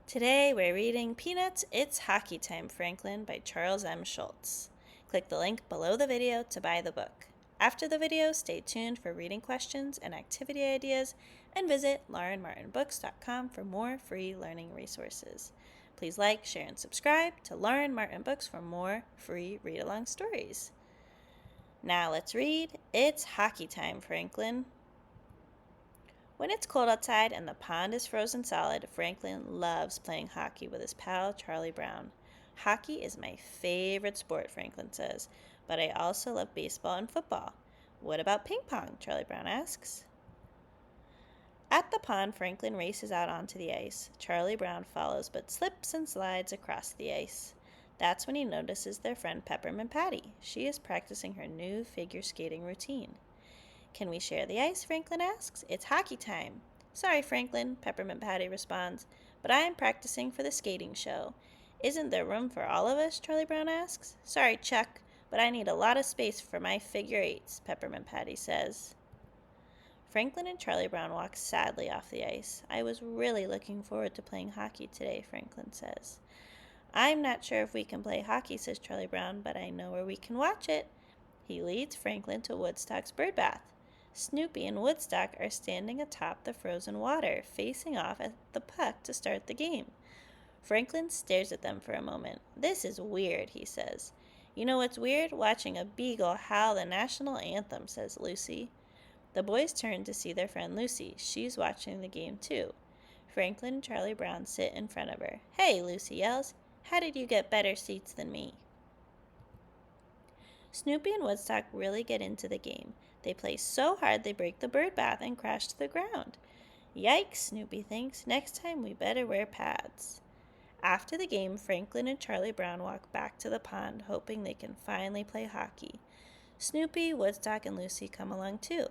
Today we're reading Peanuts, It's Hockey Time, Franklin by Charles M. Schulz. Click the link below the video to buy the book. After the video, stay tuned for reading questions and activity ideas, and visit laurenmartinbooks.com for more free learning resources. Please like, share, and subscribe to Lauren Martin Books for more free read-along stories. Now let's read It's Hockey Time, Franklin. When it's cold outside and the pond is frozen solid, Franklin loves playing hockey with his pal Charlie Brown. Hockey is my favorite sport, Franklin says, but I also love baseball and football. What about ping pong? Charlie Brown asks. At the pond, Franklin races out onto the ice. Charlie Brown follows but slips and slides across the ice. That's when he notices their friend Peppermint Patty. She is practicing her new figure skating routine. Can we share the ice? Franklin asks. It's hockey time. Sorry, Franklin, Peppermint Patty responds, but I am practicing for the skating show. Isn't there room for all of us? Charlie Brown asks. Sorry, Chuck, but I need a lot of space for my figure eights, Peppermint Patty says. Franklin and Charlie Brown walk sadly off the ice. I was really looking forward to playing hockey today, Franklin says. I'm not sure if we can play hockey, says Charlie Brown, but I know where we can watch it. He leads Franklin to Woodstock's bird bath. Snoopy and Woodstock are standing atop the frozen water, facing off at the puck to start the game. Franklin stares at them for a moment. This is weird, he says. You know what's weird? Watching a beagle howl the national anthem, says Lucy. The boys turn to see their friend Lucy. She's watching the game too. Franklin and Charlie Brown sit in front of her. Hey, Lucy yells. How did you get better seats than me? Snoopy and Woodstock really get into the game. They play so hard they break the bird bath and crash to the ground. Yikes, Snoopy thinks. Next time we better wear pads. After the game, Franklin and Charlie Brown walk back to the pond, hoping they can finally play hockey. Snoopy, Woodstock, and Lucy come along too.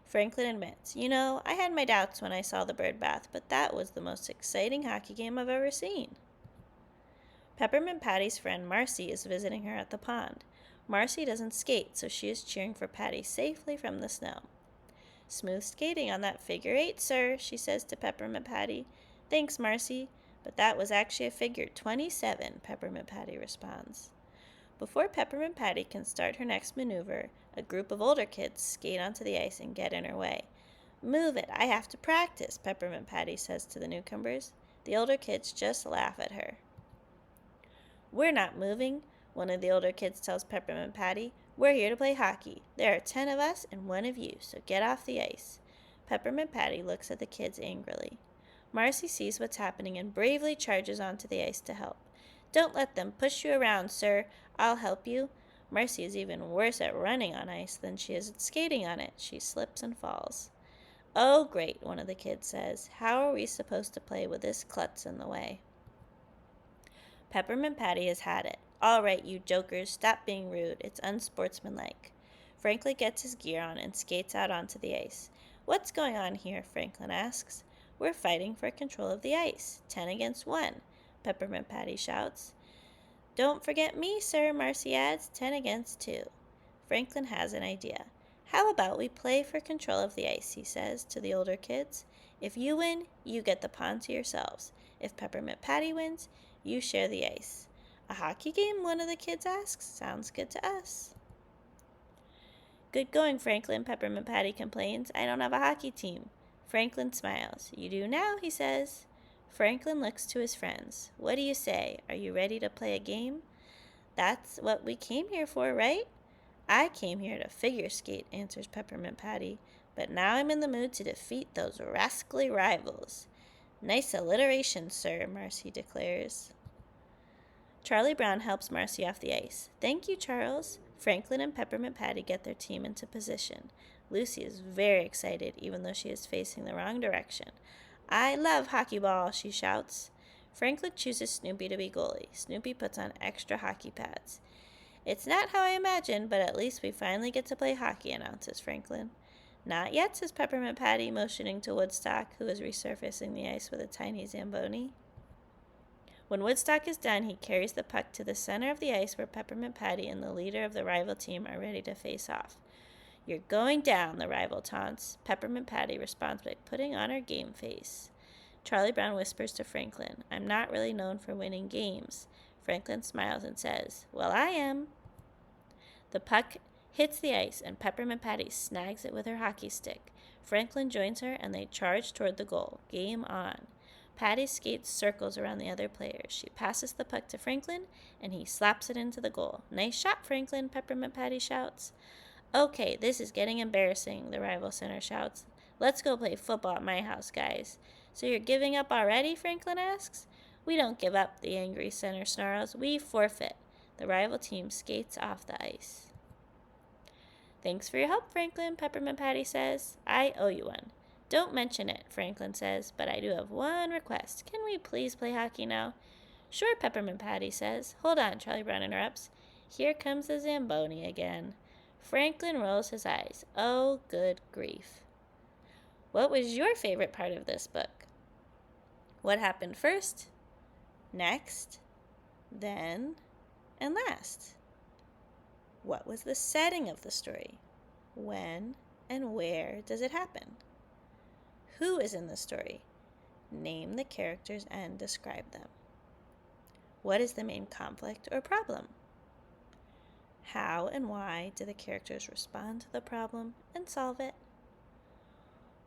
Franklin admits, I had my doubts when I saw the bird bath, but that was the most exciting hockey game I've ever seen. Peppermint Patty's friend Marcy is visiting her at the pond. Marcy doesn't skate, so she is cheering for Patty safely from the snow. Smooth skating on that figure eight, sir, she says to Peppermint Patty. Thanks, Marcy, but that was actually a figure 27, Peppermint Patty responds. Before Peppermint Patty can start her next maneuver, a group of older kids skate onto the ice and get in her way. Move it, I have to practice, Peppermint Patty says to the newcomers. The older kids just laugh at her. We're not moving, one of the older kids tells Peppermint Patty. We're here to play hockey. There are 10 of us and 1 of you, so get off the ice. Peppermint Patty looks at the kids angrily. Marcy sees what's happening and bravely charges onto the ice to help. Don't let them push you around, sir. I'll help you. Marcy is even worse at running on ice than she is at skating on it. She slips and falls. Oh, great, one of the kids says. How are we supposed to play with this klutz in the way? Peppermint Patty has had it. All right, you jokers, stop being rude. It's unsportsmanlike. Franklin gets his gear on and skates out onto the ice. What's going on here? Franklin asks. We're fighting for control of the ice. 10 against 1, Peppermint Patty shouts. Don't forget me, sir, Marcy adds. 10 against 2. Franklin has an idea. How about we play for control of the ice, he says to the older kids. If you win, you get the pond to yourselves. If Peppermint Patty wins, you share the ice. A hockey game? One of the kids asks. Sounds good to us. Good going, Franklin, Peppermint Patty complains. I don't have a hockey team. Franklin smiles. You do now, he says. Franklin looks to his friends. What do you say? Are you ready to play a game? That's what we came here for, right? I came here to figure skate, answers Peppermint Patty, but now I'm in the mood to defeat those rascally rivals. Nice alliteration, sir, Marcy declares. Charlie Brown helps Marcy off the ice. Thank you, Charles. Franklin and Peppermint Patty get their team into position. Lucy is very excited, even though she is facing the wrong direction. I love hockey ball, she shouts. Franklin chooses Snoopy to be goalie. Snoopy puts on extra hockey pads. It's not how I imagined, but at least we finally get to play hockey, announces Franklin. Not yet, says Peppermint Patty, motioning to Woodstock, who is resurfacing the ice with a tiny Zamboni. When Woodstock is done, he carries the puck to the center of the ice where Peppermint Patty and the leader of the rival team are ready to face off. You're going down, the rival taunts. Peppermint Patty responds by putting on her game face. Charlie Brown whispers to Franklin, "I'm not really known for winning games." Franklin smiles and says, "Well, I am." The puck hits the ice, and Peppermint Patty snags it with her hockey stick. Franklin joins her, and they charge toward the goal. Game on. Patty skates circles around the other players. She passes the puck to Franklin, and he slaps it into the goal. "Nice shot, Franklin," Peppermint Patty shouts. "Okay, this is getting embarrassing," the rival center shouts. "Let's go play football at my house, guys." "So you're giving up already?" Franklin asks. "We don't give up," the angry center snarls. "We forfeit." The rival team skates off the ice. "Thanks for your help, Franklin," Peppermint Patty says. "I owe you one." "Don't mention it," Franklin says, "but I do have one request. Can we please play hockey now?" "Sure," Peppermint Patty says. "Hold on," Charlie Brown interrupts. "Here comes the Zamboni again." Franklin rolls his eyes. Oh, good grief. What was your favorite part of this book? What happened first, next, then, and last? What was the setting of the story? When and where does it happen? Who is in the story? Name the characters and describe them. What is the main conflict or problem? How and why do the characters respond to the problem and solve it?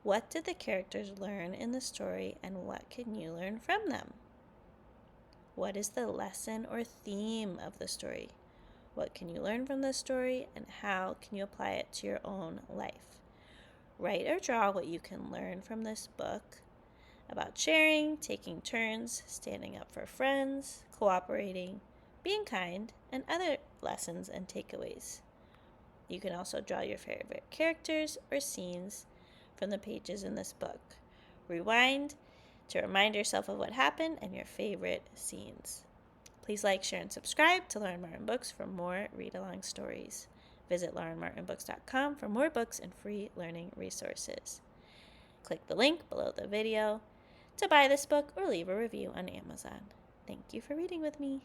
What did the characters learn in the story, and what can you learn from them? What is the lesson or theme of the story? What can you learn from the story, and how can you apply it to your own life? Write or draw what you can learn from this book about sharing, taking turns, standing up for friends, cooperating, being kind, and other lessons and takeaways. You can also draw your favorite characters or scenes from the pages in this book. Rewind to remind yourself of what happened and your favorite scenes. Please like, share, and subscribe to Lauren Martin Books for more read-along stories. Visit laurenmartinbooks.com for more books and free learning resources. Click the link below the video to buy this book or leave a review on Amazon. Thank you for reading with me.